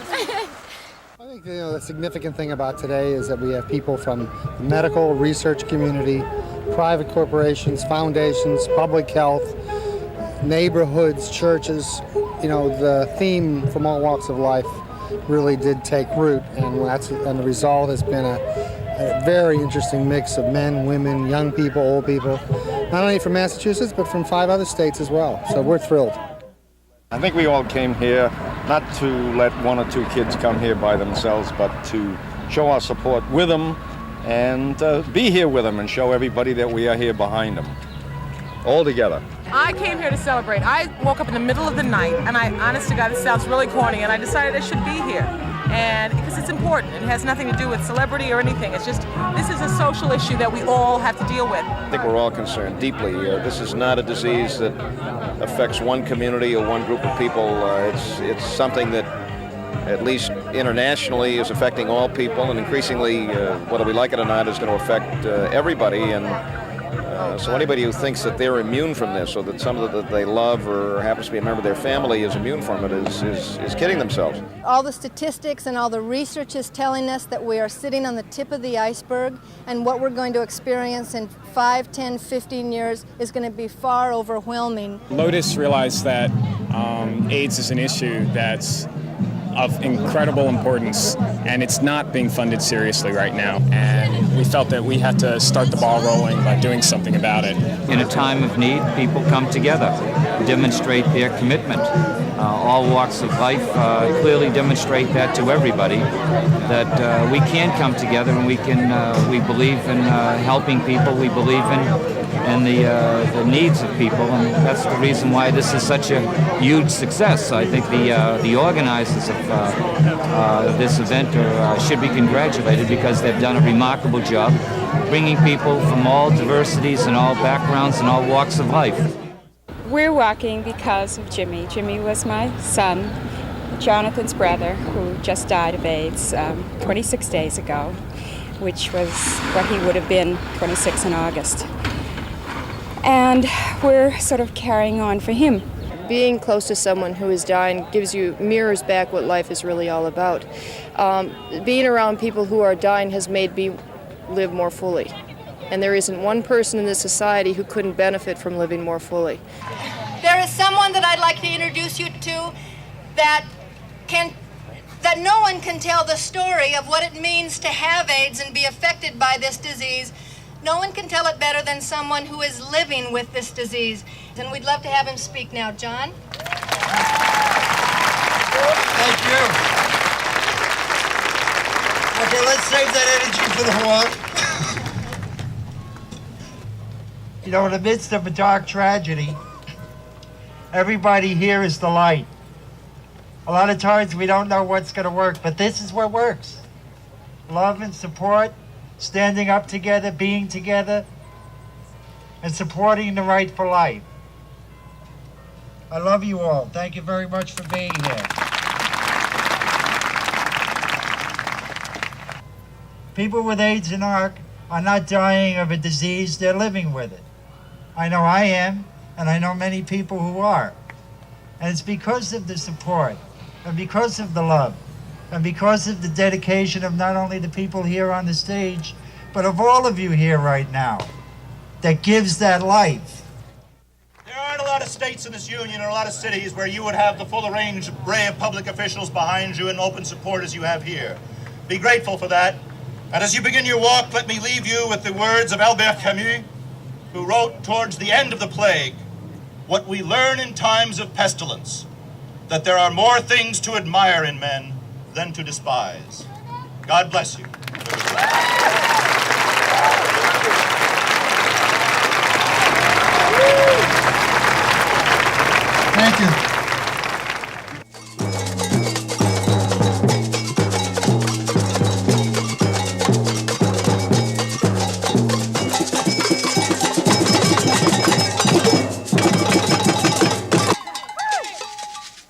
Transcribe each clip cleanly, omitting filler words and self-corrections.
fun. I think the significant thing about today is that we have people from the medical research community, private corporations, foundations, public health, neighborhoods, churches. The theme from all walks of life really did take root, and the result has been a very interesting mix of men, women, young people, old people, not only from Massachusetts but from 5 other states as well. So we're thrilled. I think we all came here not to let 1 or 2 kids come here by themselves, but to show our support with them and be here with them and show everybody that we are here behind them, all together. I came here to celebrate. I woke up in the middle of the night, and honest to God, this sounds really corny, and I decided I should be here. And because it's important, it has nothing to do with celebrity or anything. It's just, this is a social issue that we all have to deal with. I think we're all concerned deeply. This is not a disease that affects one community or one group of people. It's something that, at least internationally, is affecting all people, and increasingly, whether we like it or not, is going to affect everybody. And so anybody who thinks that they're immune from this, or that someone that they love or happens to be a member of their family is immune from it, is kidding themselves. All the statistics and all the research is telling us that we are sitting on the tip of the iceberg, and what we're going to experience in 5, 10, 15 years is going to be far overwhelming. Lotus realized that AIDS is an issue that's of incredible importance, and it's not being funded seriously right now. And we felt that we had to start the ball rolling by doing something about it. In a time of need, people come together, demonstrate their commitment. All walks of life clearly demonstrate that to everybody, that we can come together and we believe in helping people, we believe in the needs of people, and that's the reason why this is such a huge success. I think the organizers of this event should be congratulated, because they've done a remarkable job bringing people from all diversities and all backgrounds and all walks of life. We're walking because of Jimmy. Jimmy was my son, Jonathan's brother, who just died of AIDS 26 days ago, which was what he would have been 26 in August. And we're sort of carrying on for him. Being close to someone who is dying mirrors back what life is really all about. Being around people who are dying has made me live more fully. And there isn't one person in this society who couldn't benefit from living more fully. There is someone that I'd like to introduce you to that no one can tell the story of what it means to have AIDS and be affected by this disease. No one can tell it better than someone who is living with this disease. And we'd love to have him speak now. John? Thank you. Okay, let's save that energy for the hall. In the midst of a dark tragedy, everybody here is the light. A lot of times we don't know what's going to work, but this is what works. Love and support, standing up together, being together, and supporting the right for life. I love you all. Thank you very much for being here. People with AIDS and ARC are not dying of a disease, they're living with it. I know I am, and I know many people who are. And it's because of the support, and because of the love, and because of the dedication of not only the people here on the stage, but of all of you here right now, that gives that life. There aren't a lot of states in this union or a lot of cities where you would have the full array of public officials behind you and open support as you have here. Be grateful for that. And as you begin your walk, let me leave you with the words of Albert Camus, who wrote towards the end of the plague, "What we learn in times of pestilence, that there are more things to admire in men than to despise." God bless you. Thank you.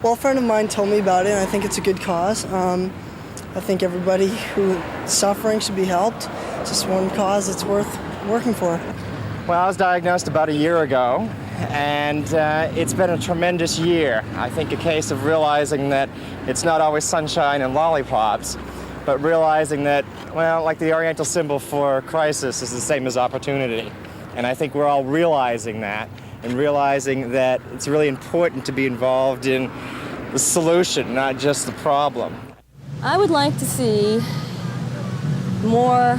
Well, a friend of mine told me about it, and I think it's a good cause. I think everybody who's suffering should be helped. It's just one cause that's worth working for. Well, I was diagnosed about a year ago, and it's been a tremendous year. I think a case of realizing that it's not always sunshine and lollipops, but realizing that, well, like the Oriental symbol for crisis is the same as opportunity. And I think we're all realizing that, and realizing that it's really important to be involved in the solution, not just the problem. I would like to see more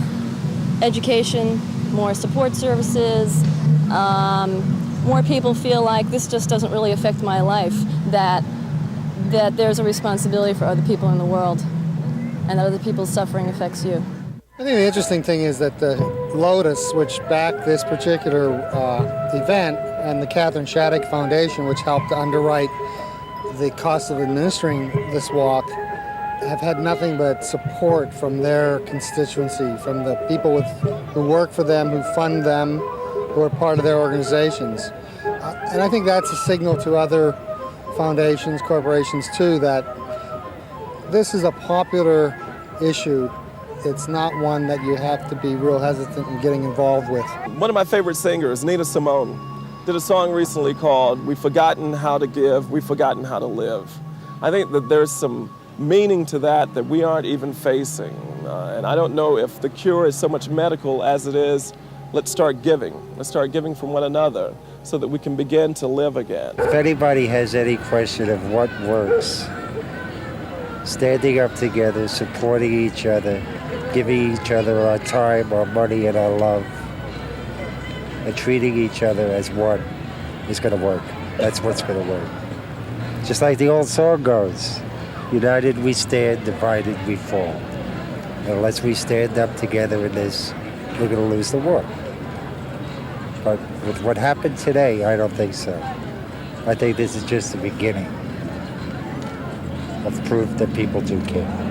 education, more support services, more people feel like this just doesn't really affect my life, that there's a responsibility for other people in the world, and that other people's suffering affects you. I think the interesting thing is that the Lotus, which backed this particular event, and the Catherine Shattuck Foundation, which helped underwrite the cost of administering this walk, have had nothing but support from their constituency, from the people who work for them, who fund them, who are part of their organizations. And I think that's a signal to other foundations, corporations too, that this is a popular issue. It's not one that you have to be real hesitant in getting involved with. One of my favorite singers, Nina Simone, did a song recently called "We've Forgotten How to Give, We've Forgotten How to Live." I think that there's some meaning to that we aren't even facing. And I don't know if the cure is so much medical as it is, let's start giving. Let's start giving from one another so that we can begin to live again. If anybody has any question of what works, standing up together, supporting each other, giving each other our time, our money, and our love, and treating each other as one is going to work. That's what's going to work. Just like the old song goes, united we stand, divided we fall. Unless we stand up together in this, we're going to lose the war. But with what happened today, I don't think so. I think this is just the beginning of proof that people do care.